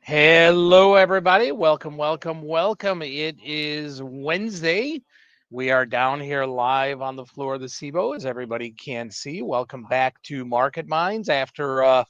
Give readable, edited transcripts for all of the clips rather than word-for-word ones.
Hello, everybody. Welcome, welcome, welcome. It is Wednesday. We are down here live on the floor of the CBOE, as everybody can see. Welcome back to Market Minds after a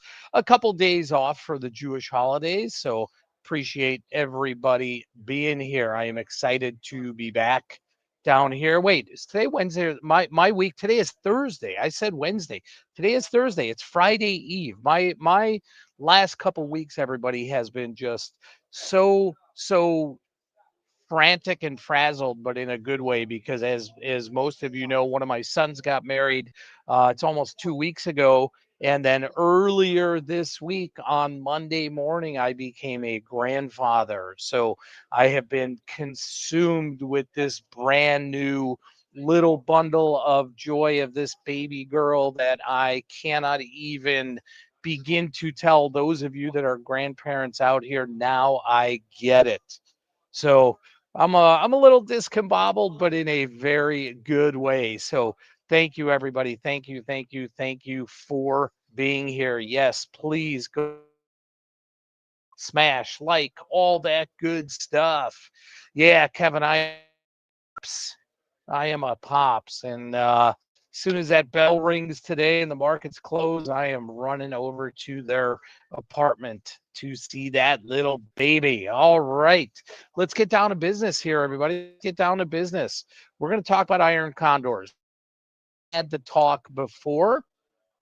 couple days off for the Jewish holidays. So appreciate everybody being here. I am excited to be back down here. Wait, is today Wednesday? My week today is Thursday. I said Wednesday. Today is Thursday. It's Friday Eve. My last couple weeks, everybody has been just so frantic and frazzled, but in a good way, because as most of you know, one of my sons got married. It's almost 2 weeks ago. And then earlier this week on Monday morning, I became a grandfather. So I have been consumed with this brand new little bundle of joy of this baby girl that I cannot even begin to tell those of you that are grandparents out here. Now I get it. So I'm a little discombobbled, but in a very good way. So thank you, everybody. Thank you for being here. Yes, please go smash, like, all that good stuff. Yeah, Kevin, I am a pops, and as soon as that bell rings today and the markets close, I am running over to their apartment to see that little baby. All right, let's get down to business here, everybody. Let's get down to business. We're going to talk about iron condors. Had the talk before,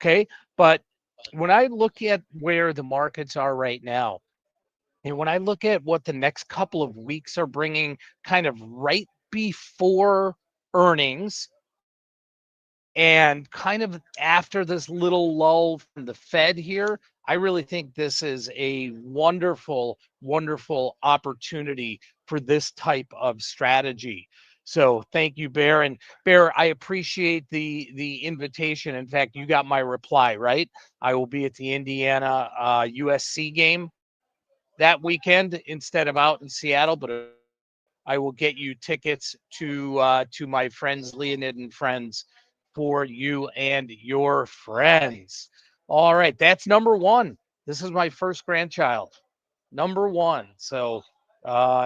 okay, but when I look at where the markets are right now, and when I look at what the next couple of weeks are bringing, kind of right before earnings, and kind of after this little lull from the Fed here, I really think this is a wonderful, wonderful opportunity for this type of strategy. So thank you, Bear. And Bear, I appreciate the invitation. In fact, you got my reply, right? I will be at the Indiana USC game that weekend instead of out in Seattle, but I will get you tickets to my friends, Leonid and Friends, for you and your friends. All right, that's number one. This is my first grandchild, number one. So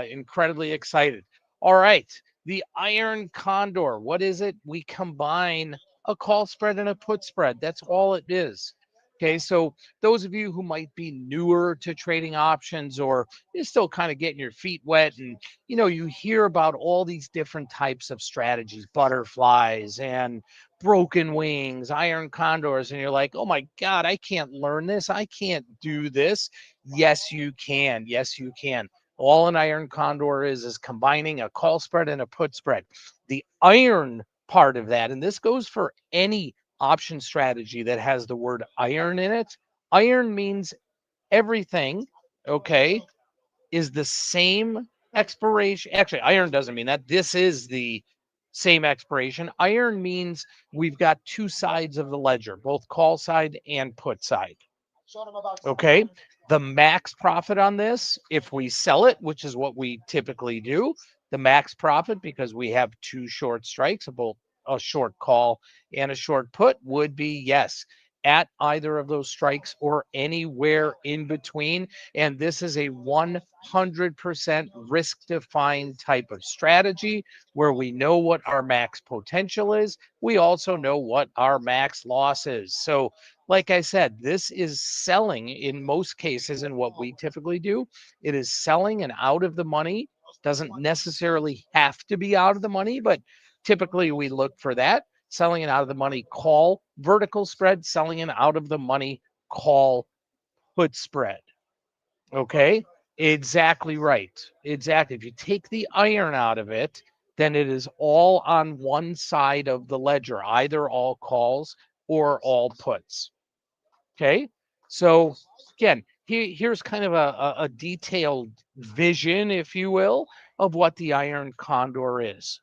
incredibly excited. All right, the Iron Condor. What is it? We combine a call spread and a put spread. That's all it is. Okay, so those of you who might be newer to trading options, or you're still kind of getting your feet wet, and you hear about all these different types of strategies, butterflies and broken wings, iron condors, and you're like, oh my God, I can't learn this. I can't do this. Yes, you can. Yes, you can. All an iron condor is combining a call spread and a put spread. The iron part of that, and this goes for any option strategy that has the word iron in it. Iron means everything, okay, is the same expiration. Actually, iron doesn't mean that. This is the same expiration. Iron means we've got two sides of the ledger, both call side and put side. Okay. The max profit on this, if we sell it, which is what we typically do, the max profit, because we have two short strikes, both a short call and a short put, would be yes, at either of those strikes or anywhere in between. And this is a 100% risk defined type of strategy where we know what our max potential is. We also know what our max loss is. So like I said, this is selling in most cases. And what we typically do, it is selling and out of the money. Doesn't necessarily have to be out of the money, but typically we look for that. Selling and out of the money call vertical spread, selling and out of the money call put spread. Okay, exactly right. Exactly. If you take the iron out of it, then it is all on one side of the ledger, either all calls or all puts. Okay. So again, here's kind of a detailed vision, if you will, of what the iron condor is.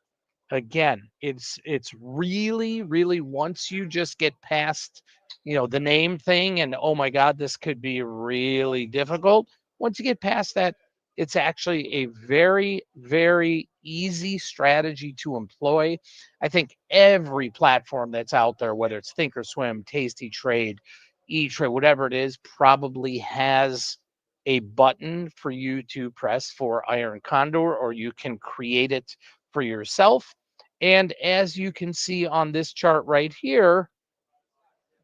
Again, it's really, really, once you just get past, the name thing, and oh my God, this could be really difficult. Once you get past that, it's actually a very, very easy strategy to employ. I think every platform that's out there, whether it's Thinkorswim, Tasty Trade, E-Trade, whatever it is, probably has a button for you to press for iron condor, or you can create it for yourself. And as you can see on this chart right here,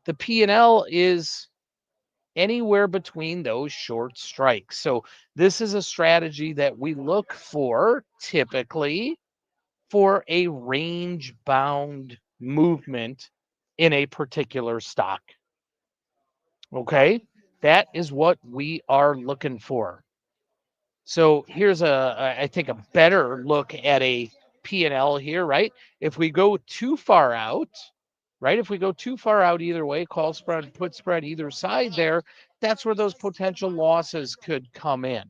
the P&L is anywhere between those short strikes. So this is a strategy that we look for typically for a range bound movement in a particular stock. Okay, that is what we are looking for. So here's I think a better look at a P&L here, right? If we go too far out, right? If we go too far out either way, call spread, put spread either side there, that's where those potential losses could come in.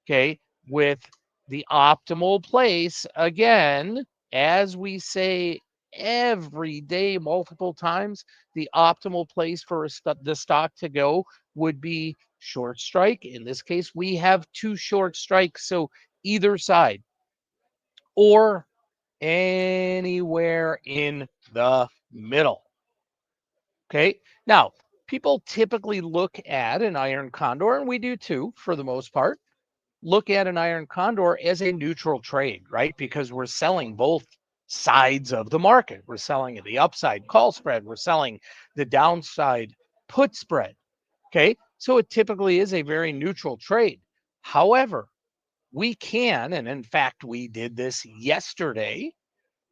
Okay, with the optimal place, again, as we say every day, multiple times, the optimal place for the stock to go would be short strike. In this case, we have two short strikes, so either side or anywhere in the middle. Okay, now people typically look at an iron condor, and we do too for the most part, look at an iron condor as a neutral trade, right? Because we're selling both sides of the market. We're selling the upside call spread, we're selling the downside put spread. Okay, so it typically is a very neutral trade. However, we can, and in fact, we did this yesterday.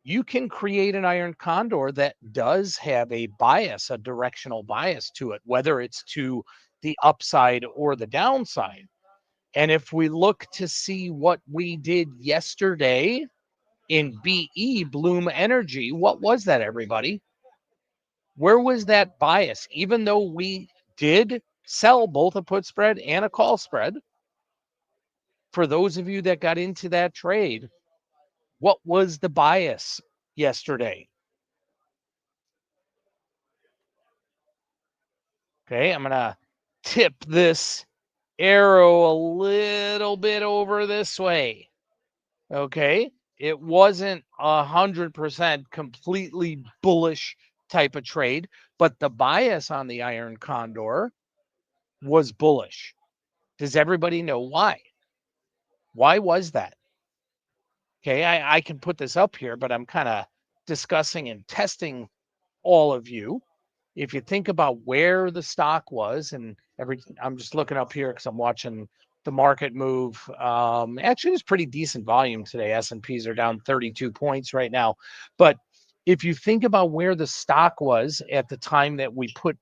You can create an iron condor that does have a bias, a directional bias to it, whether it's to the upside or the downside. And if we look to see what we did yesterday in BE, Bloom Energy, what was that, everybody? Where was that bias? Even though we did sell both a put spread and a call spread, for those of you that got into that trade, what was the bias yesterday? Okay, I'm going to tip this arrow a little bit over this way. Okay, it wasn't 100% completely bullish type of trade, but the bias on the iron condor was bullish. Does everybody know why? Why was that? Okay, I can put this up here, but I'm kind of discussing and testing all of you. If you think about where the stock was, and I'm just looking up here because I'm watching the market move. Actually, it's pretty decent volume today. S&Ps are down 32 points right now. But if you think about where the stock was at the time that we put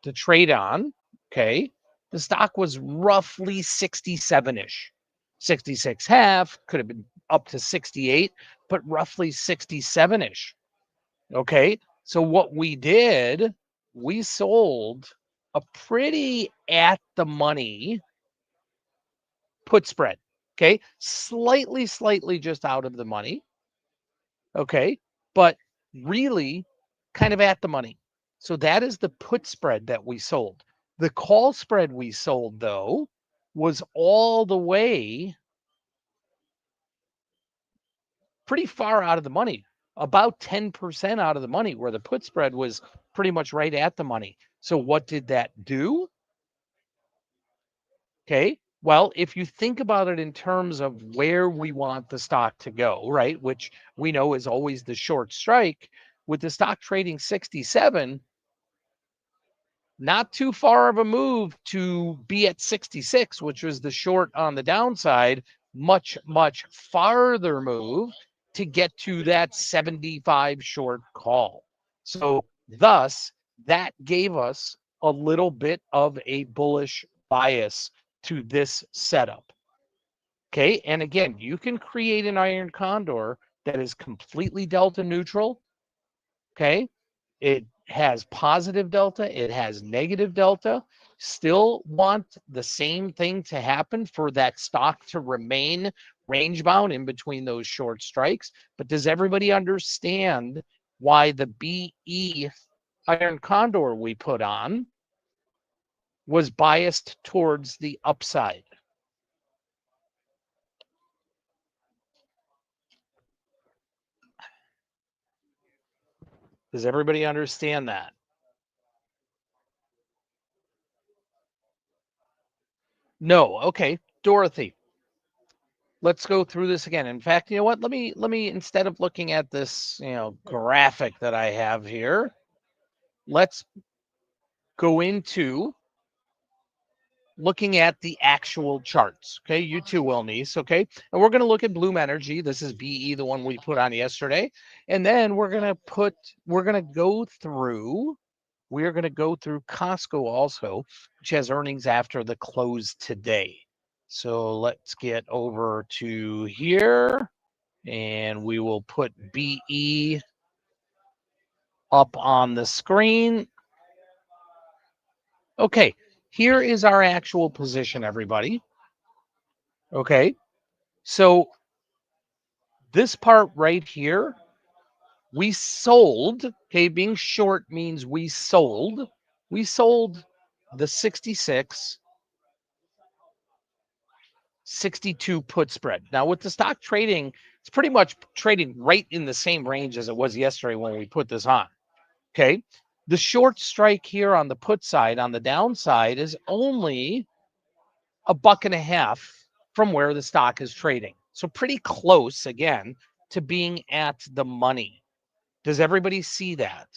the trade on, okay, the stock was roughly 67-ish, 66 half, could have been up to 68, but roughly 67-ish. Okay, so what we did, we sold a pretty at the money put spread. Okay, slightly just out of the money. Okay, but really kind of at the money. So that is the put spread that we sold. The call spread we sold, though, was all the way pretty far out of the money, about 10% out of the money, where the put spread was pretty much right at the money. So what did that do? Okay. Well, if you think about it in terms of where we want the stock to go, right, which we know is always the short strike, with the stock trading 67, not too far of a move to be at 66, which was the short on the downside, much farther move to get to that 75 short call. So thus, that gave us a little bit of a bullish bias to this setup. Okay, and again, you can create an iron condor that is completely delta neutral. Okay, it has positive delta, it has negative delta. Still want the same thing to happen for that stock to remain range bound in between those short strikes. But does everybody understand why the BE iron condor we put on was biased towards the upside? Does everybody understand that? No. Okay. Dorothy, let's go through this again. In fact, you know what? Let me instead of looking at this, graphic that I have here, let's go into looking at the actual charts. Okay, you too, Will Niece. Okay, and we're going to look at Bloom Energy. This is BE, the one we put on yesterday, and then we're going to go through. We're going to go through Costco also, which has earnings after the close today. So let's get over to here, and we will put BE up on the screen. Okay, here is our actual position, everybody. Okay, so this part right here, we sold. Okay, being short means we sold. We sold the 66, 62 put spread. Now, with the stock trading, it's pretty much trading right in the same range as it was yesterday when we put this on. Okay, the short strike here on the put side, on the downside, is only $1.50 from where the stock is trading. So pretty close again to being at the money. Does everybody see that?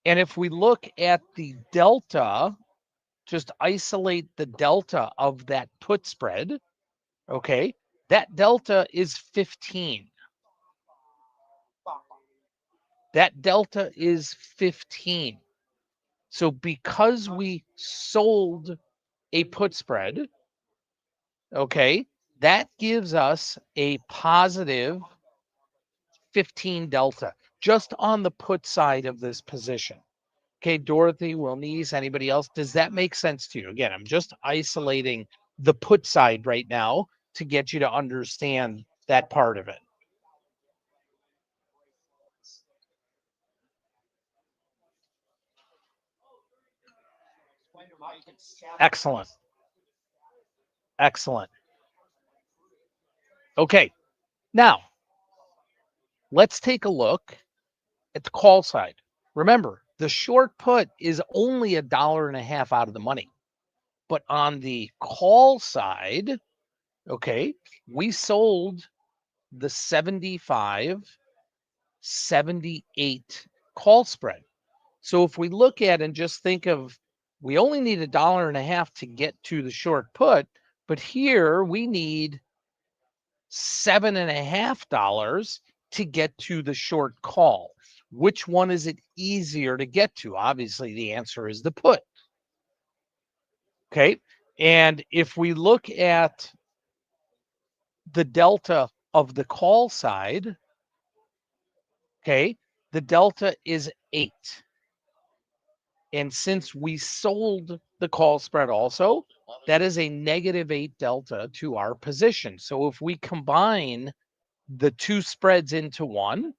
And if we look at the delta, just isolate the delta of that put spread, okay, that delta is 15. That delta is 15. So because we sold a put spread, okay, that gives us a positive 15 delta just on the put side of this position. Okay, Dorothy, Wilnese, anybody else? Does that make sense to you? Again, I'm just isolating the put side right now to get you to understand that part of it. Excellent. Excellent. Okay, now let's take a look at the call side. Remember, the short put is only $1.50 out of the money. But on the call side, okay, we sold the 75, 78 call spread. So if we look at and just think of, we only need $1.50 to get to the short put, but here we need $7.50 to get to the short call. Which one is it easier to get to? Obviously, the answer is the put. Okay. And if we look at the delta of the call side, okay, the delta is 8. And since we sold the call spread also, that is a -8 delta to our position. So if we combine the two spreads into one,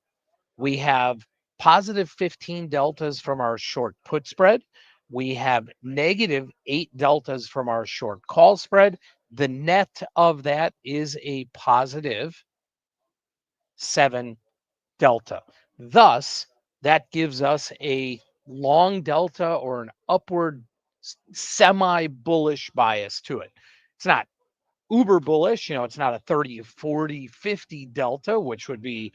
we have positive 15 deltas from our short put spread. We have -8 deltas from our short call spread. The net of that is a positive 7 delta. Thus, that gives us a long delta or an upward semi-bullish bias to it. It's not uber bullish, it's not a 30, 40, 50 delta, which would be,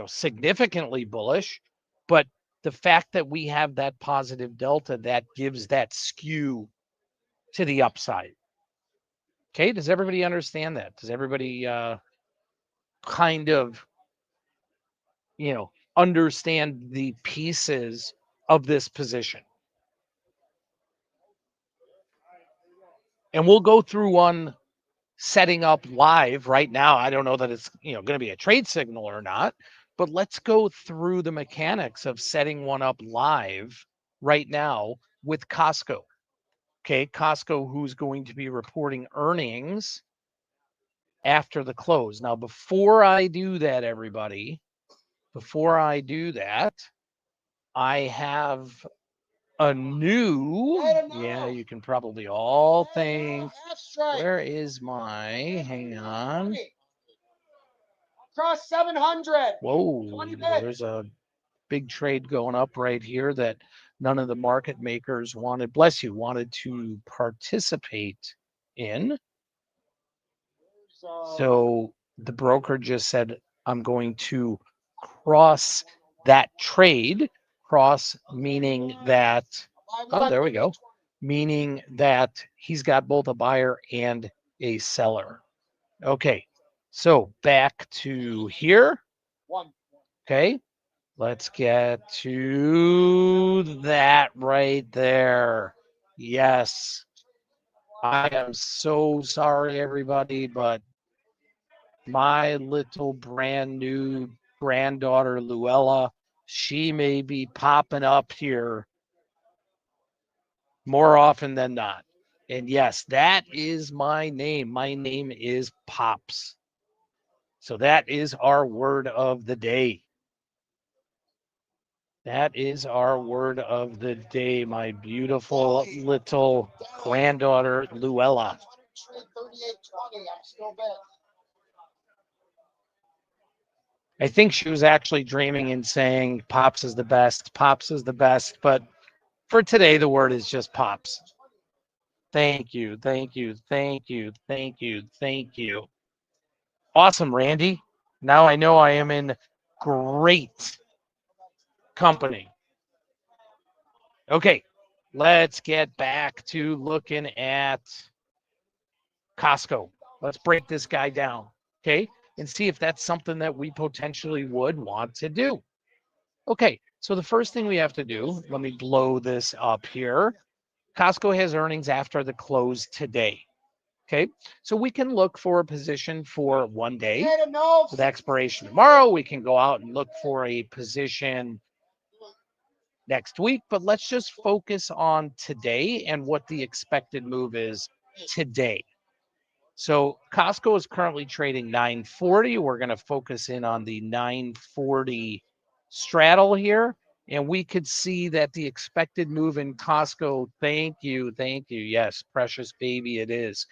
significantly bullish, but the fact that we have that positive delta, that gives that skew to the upside. Okay, does everybody understand that? Does everybody kind of, understand the pieces of this position? And we'll go through one setting up live right now. I don't know that it's, going to be a trade signal or not, but let's go through the mechanics of setting one up live right now with Costco. Okay, Costco, who's going to be reporting earnings after the close. Now, before I do that, everybody, before I do that, I have a new, yeah, you can probably all think, where is my, hang on. Cross 700. Whoa, there's a big trade going up right here that none of the market makers wanted, bless you, wanted to participate in. So the broker just said, I'm going to cross that trade, cross meaning that, oh, there we go, meaning that he's got both a buyer and a seller. Okay, so back to here. Okay, let's get to that right there. Yes, I am so sorry, everybody, but my little brand new granddaughter, Luella, she may be popping up here more often than not. And yes, that is my name. My name is Pops. So that is our word of the day. That is our word of the day, my beautiful little granddaughter, Luella. I think she was actually dreaming and saying, Pops is the best, Pops is the best. But for today, the word is just Pops. Thank you, thank you, thank you, thank you, thank you. Awesome, Randy. Now I know I am in great company. Okay, let's get back to looking at Costco. Let's break this guy down, okay, and see if that's something that we potentially would want to do. Okay, so the first thing we have to do, let me blow this up here. Costco has earnings after the close today. Okay, so we can look for a position for one day with expiration tomorrow. We can go out and look for a position next week, but let's just focus on today and what the expected move is today. So Costco is currently trading 940. We're going to focus in on the 940 straddle here. And we could see that the expected move in Costco, thank you. Yes, precious baby, it is.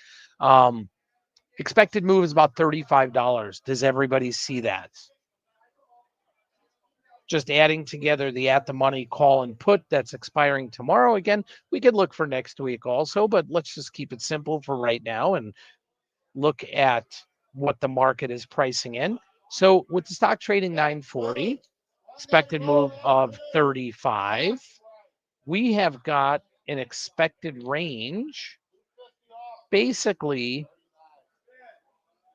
Expected move is about $35. Does everybody see that? Just adding together the at the money call and put that's expiring tomorrow. Again, we could look for next week also, but let's just keep it simple for right now and look at what the market is pricing in. So with the stock trading 940, expected move of 35, we have got an expected range, basically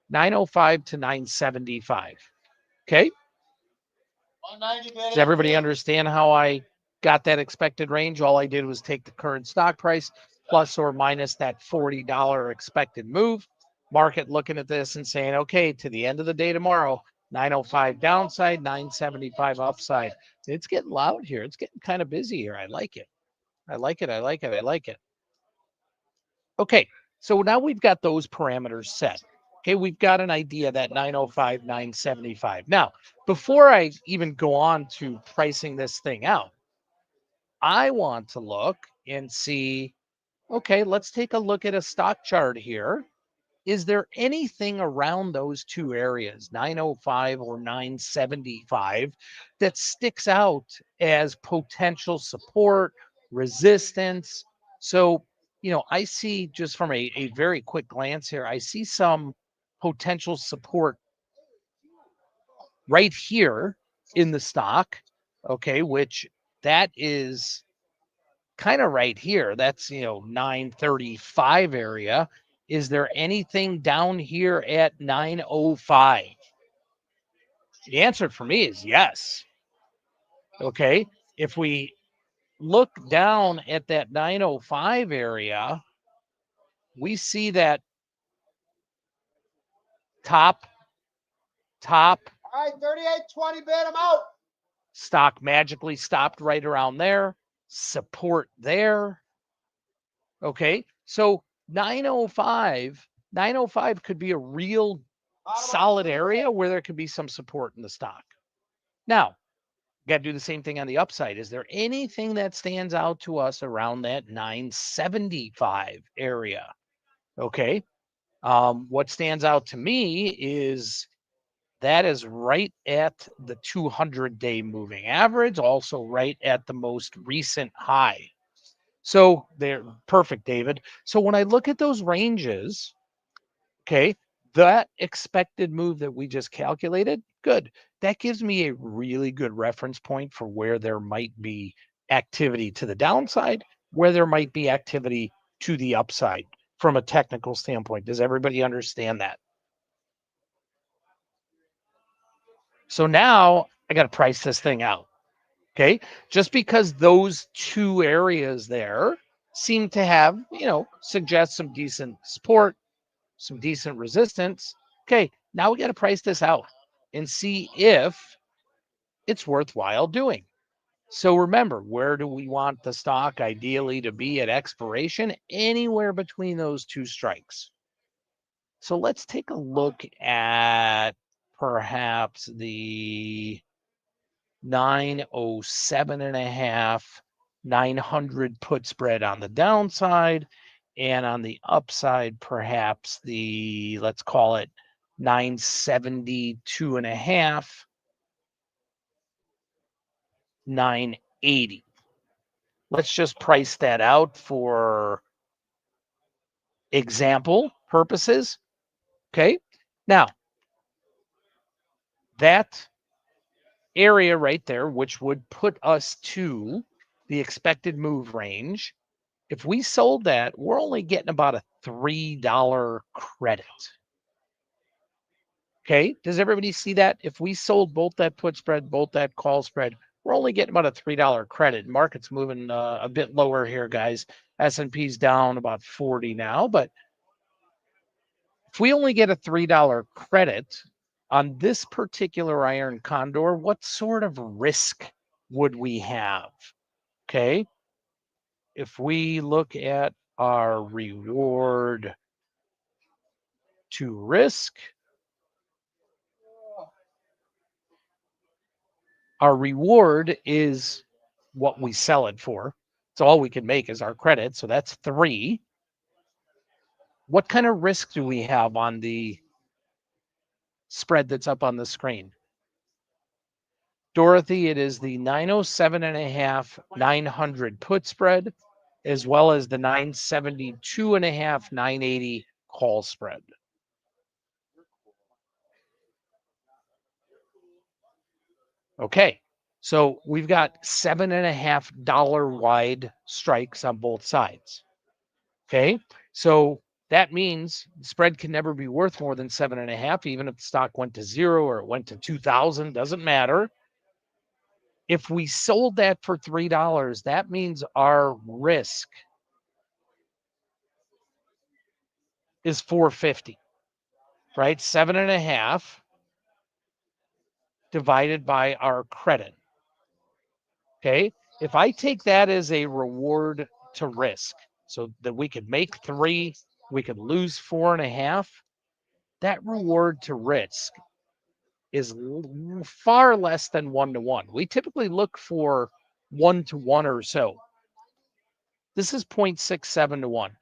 905 to 975. Okay. Does everybody understand how I got that expected range? All I did was take the current stock price plus or minus that $40 expected move. Market looking at this and saying, okay, to the end of the day tomorrow, 905 downside, 975 upside. It's getting loud here. It's getting kind of busy here. I like it. I like it. I like it. I like it. Okay, so now we've got those parameters set. Okay, we've got an idea that 905, 975. Now, before I even go on to pricing this thing out, I want to look and see, okay, let's take a look at a stock chart here. Is there anything around those two areas, 905 or 975, that sticks out as potential support, resistance? So, I see just from a very quick glance here, I see some potential support right here in the stock, okay, which that is kind of right here. That's, 935 area. Is there anything down here at 905? The answer for me is yes. Okay. If we look down at that 905 area, we see that top. All right, 38.20 bid, I'm out. Stock magically stopped right around there. Support there. Okay. So 905 could be a real solid area where there could be some support in the stock. Now, got to do the same thing on the upside. Is there anything that stands out to us around that 975 area? Okay. What stands out to me is That is right at the 200-day moving average, also right at the most recent high. So they're perfect, David. So when I look at those ranges, okay, that expected move that we just calculated, good. That gives me a really good reference point for where there might be activity to the downside, where there might be activity to the upside from a technical standpoint. Does everybody understand that? So now I got to price this thing out. Okay. Just because those two areas there seem to have, suggest some decent support, some decent resistance. Okay. Now we got to price this out and see if it's worthwhile doing. So remember, where do we want the stock ideally to be at expiration? Anywhere between those two strikes. So let's take a look at perhaps the 907.5, 900 put spread on the downside, and on the upside, perhaps let's call it 972.5, 980. Let's just price that out for example purposes. Okay. Now, that area right there, which would put us to the expected move range, if we sold that, we're only getting about a $3 credit. Okay. Does everybody see that? If we sold both that put spread, both that call spread, we're only getting about a $3 credit. Market's moving a bit lower here, guys. S&P's down about 40 now, but if we only get a $3 credit on this particular iron condor, what sort of risk would we have? Okay. If we look at our reward to risk, our reward is what we sell it for. It's all we can make is our credit. So that's 3. What kind of risk do we have on the spread that's up on the screen? Dorothy, it is the 907.5, 900 put spread, as well as the 972.5, 980 call spread. Okay, so we've got $7.5 wide strikes on both sides. Okay, so that means the spread can never be worth more than 7.5, even if the stock went to 0 or it went to 2,000, doesn't matter. If we sold that for $3, that means our risk is 450, right? 7.5 divided by our credit. Okay. If I take that as a reward to risk, so that we could make 3, we could lose 4.5, that reward to risk is far less than 1-to-1. We typically look for 1-to-1 or so. This is 0.67 to 1.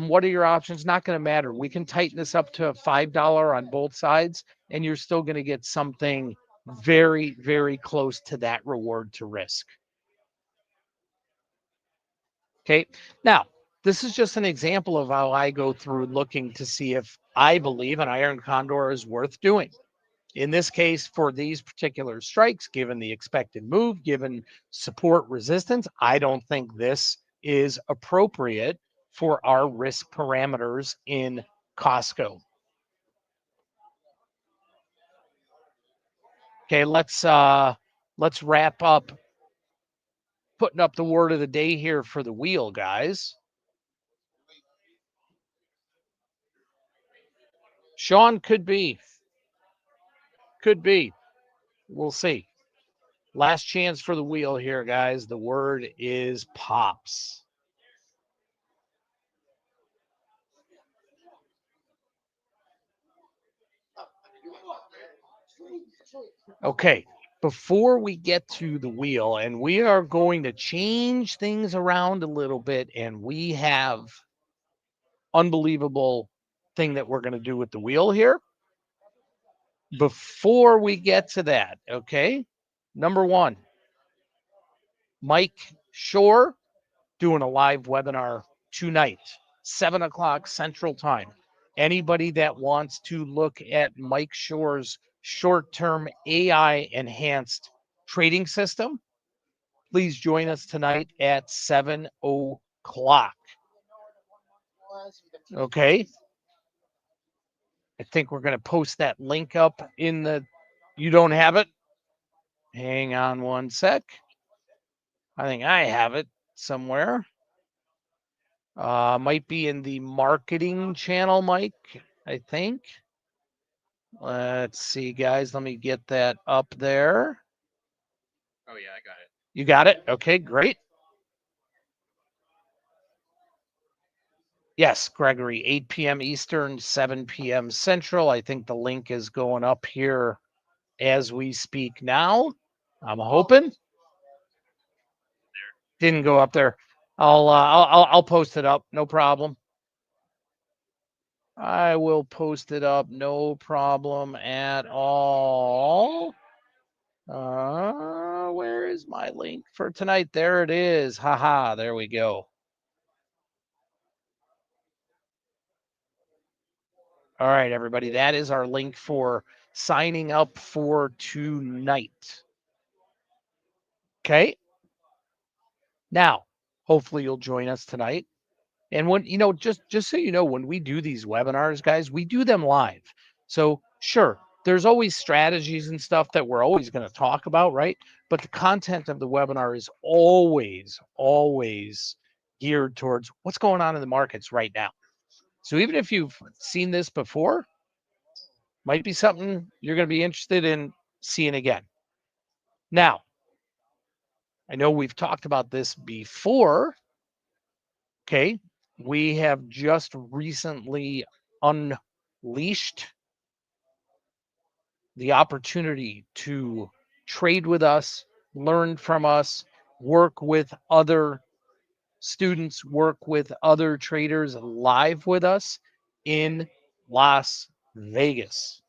What are your options? Not going to matter. We can tighten this up to $5 on both sides, and you're still going to get something very, very close to that reward to risk. Okay. Now, this is just an example of how I go through looking to see if I believe an iron condor is worth doing. In this case, for these particular strikes, given the expected move, given support resistance, I don't think this is appropriate for our risk parameters in Costco. Okay, let's wrap up putting up the word of the day here for the wheel, guys. Sean, could be. We'll see. Last chance for the wheel here, guys. The word is pops. Okay, before we get to the wheel, and we are going to change things around a little bit, and we have unbelievable thing that we're going to do with the wheel here. Before we get to that, okay, number one, Mike Shore doing a live webinar tonight, 7 o'clock Central Time. Anybody that wants to look at Mike Shore's short-term AI enhanced trading system, please join us tonight at 7 o'clock. Okay. I think we're going to post that link up in the, you don't have it? Hang on one sec. I think I have it somewhere. Might be in the marketing channel, Mike, I think. Let's see, guys. Let me get that up there. Oh, yeah, I got it. You got it? Okay, great. Yes, Gregory, 8 p.m. Eastern, 7 p.m. Central. I think the link is going up here as we speak now. I'm hoping. Didn't go up there. I'll post it up. No problem. I will post it up. No problem at all. Where is my link for tonight? There it is. Haha, there we go. All right, everybody. That is our link for signing up for tonight. Okay. Now, hopefully you'll join us tonight. And when, just so you know, when we do these webinars, guys, we do them live. So sure, there's always strategies and stuff that we're always going to talk about, right? But the content of the webinar is always geared towards what's going on in the markets right now. So even if you've seen this before, might be something you're going to be interested in seeing again. Now, I know we've talked about this before. Okay. We have just recently unleashed the opportunity to trade with us, learn from us, work with other students, work with other traders live with us in Las Vegas.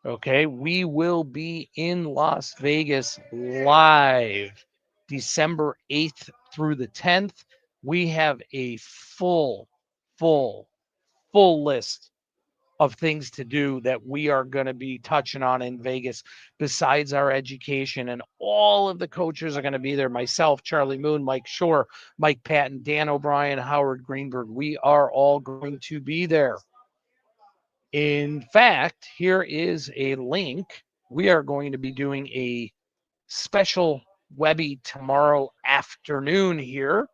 Okay, we will be in Las Vegas live December 8th through the 10th. We have a full list of things to do that we are going to be touching on in Vegas besides our education. And all of the coaches are going to be there. Myself, Charlie Moon, Mike Shore, Mike Patton, Dan O'Brien, Howard Greenberg. We are all going to be there. In fact, here is a link. We are going to be doing a special Webby tomorrow afternoon here,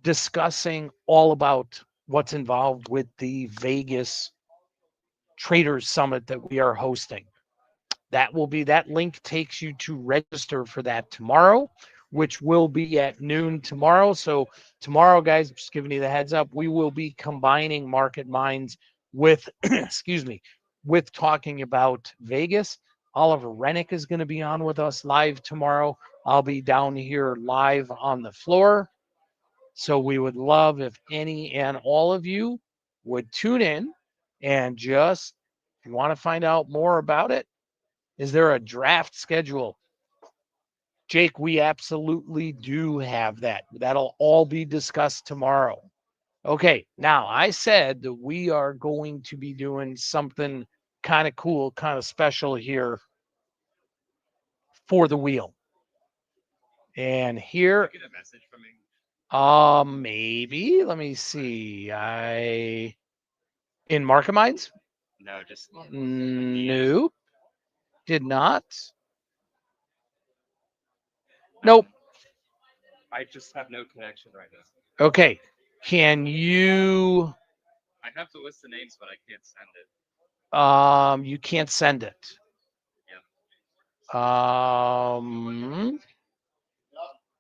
discussing all about what's involved with the Vegas Traders Summit that we are hosting. That link takes you to register for that tomorrow, which will be at noon tomorrow. So tomorrow, guys, just giving you the heads up, we will be combining Market Minds with, excuse me, with talking about Vegas. Oliver Rennick is going to be on with us live tomorrow. I'll be down here live on the floor. So we would love if any and all of you would tune in and just, if you want to find out more about it, is there a draft schedule? Jake, we absolutely do have that. That'll all be discussed tomorrow. Okay, now I said that we are going to be doing something kind of cool, kind of special here for the wheel. And here, Get a message from me. maybe. Let me see. In Market Minds? No, just No, did not. Nope. I just have no connection right now. Okay. Can you? I have to list the names, but I can't send it. You can't send it.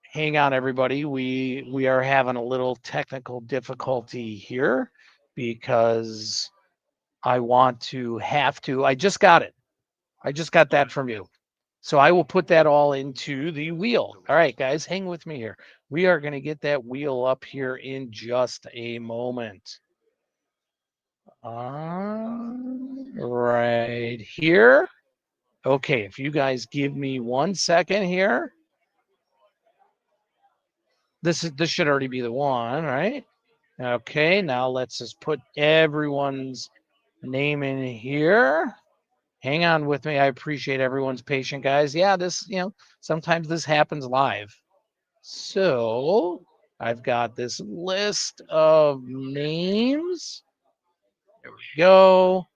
Hang on, everybody. We are having a little technical difficulty here because I just got it. I just got that from you. So I will put that all into the wheel. All right, guys, hang with me here. We are going to get that wheel up here in just a moment. right here. Okay, if you guys give me 1 second here. This should already be the one, right? Okay, now let's just put everyone's name in here. Hang on with me. I appreciate everyone's patience, guys. Yeah, this, sometimes this happens live. So I've got this list of names. There we go.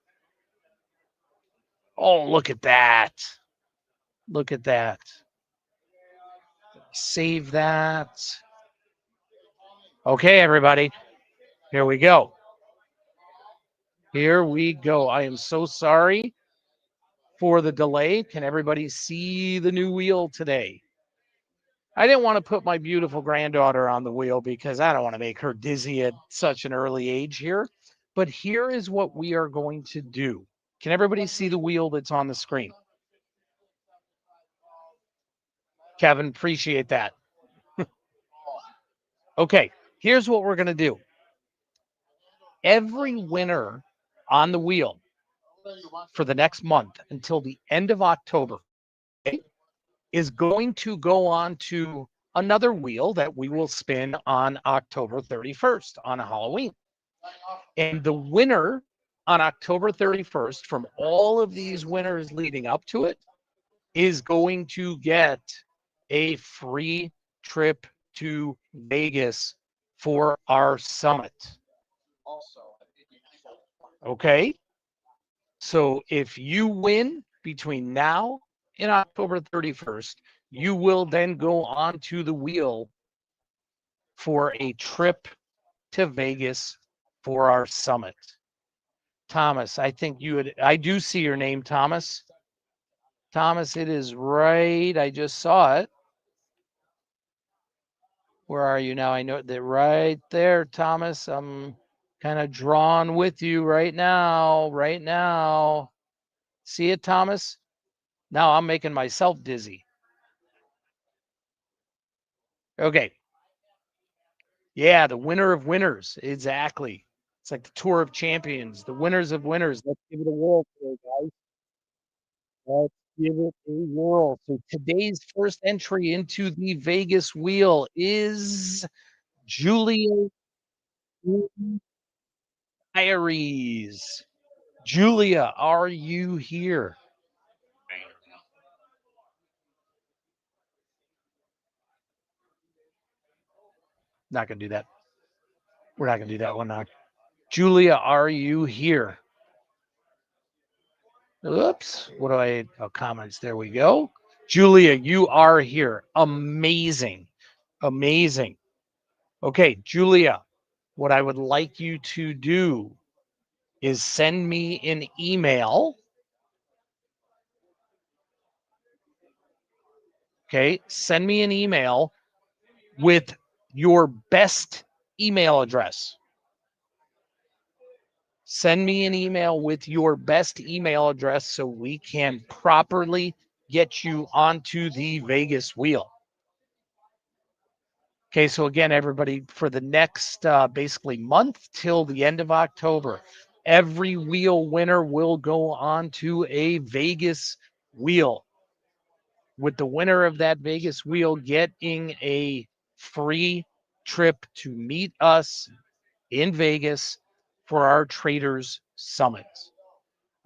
Oh, look at that. Look at that. Save that. Okay, everybody. Here we go. Here we go. I am so sorry for the delay. Can everybody see the new wheel today? I didn't want to put my beautiful granddaughter on the wheel because I don't want to make her dizzy at such an early age here. But here is what we are going to do. Can everybody see the wheel that's on the screen? Kevin, appreciate that. Okay, here's what we're going to do. Every winner on the wheel for the next month until the end of October, okay, is going to go on to another wheel that we will spin on October 31st on Halloween. And the winner on October 31st from all of these winners leading up to it is going to get a free trip to Vegas for our summit. Okay. So if you win between now and October 31st, you will then go on to the wheel for a trip to Vegas for our summit. Thomas, I think I do see your name, Thomas. Thomas, it is right. I just saw it. Where are you now? I know that right there, Thomas. I'm kind of drawn with you right now. Right now. See it, Thomas? Now I'm making myself dizzy. Okay. Yeah, the winner of winners. Exactly. It's like the Tour of Champions, the winners of winners. Let's give it a whirl today, guys. Let's give it a whirl. So today's first entry into the Vegas wheel is Julia Diaries. Julia, are you here? Not going to do that. We're not going to do that one now. Julia, are you here? Oops. What do I? Oh, comments. There we go. Julia, you are here. Amazing. Amazing. Okay, Julia, what I would like you to do is send me an email. Okay, send me an email with your best email address. Send me an email with your best email address so we can properly get you onto the Vegas wheel. Okay, so again, everybody, for the next basically month till the end of October, every wheel winner will go on to a Vegas wheel, with the winner of that Vegas wheel getting a free trip to meet us in Vegas for our Traders Summit.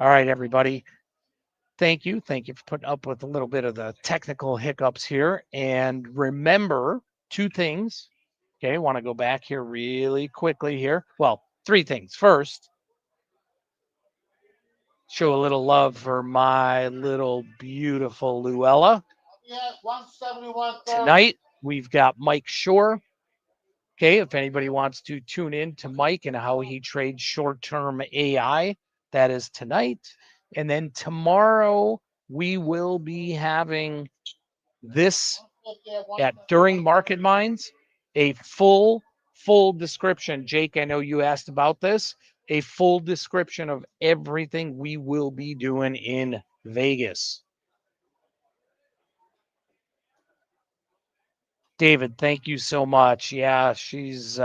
All right, everybody. Thank you. Thank you for putting up with a little bit of the technical hiccups here. And remember two things. Okay, want to go back here really quickly here. Well, three things. First, show a little love for my little beautiful Luella. Tonight, we've got Mike Shore. Okay, if anybody wants to tune in to Mike and how he trades short-term AI, that is tonight. And then tomorrow, we will be having this at during Market Minds, a full description. Jake, I know you asked about this, a full description of everything we will be doing in Vegas. David, thank you so much. Yeah, she's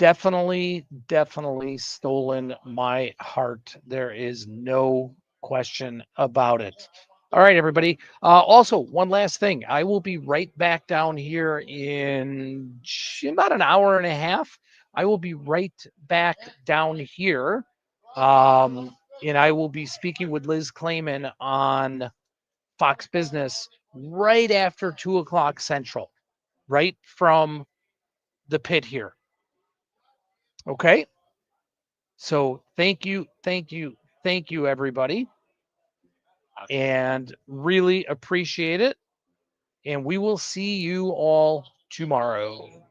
definitely stolen my heart. There is no question about it. All right, everybody. Also, one last thing. I will be right back down here in about an hour and a half. I will be right back down here. And I will be speaking with Liz Clayman on Fox Business right after 2 o'clock Central, right from the pit here. Okay. So thank you, everybody, and really appreciate it. And we will see you all tomorrow.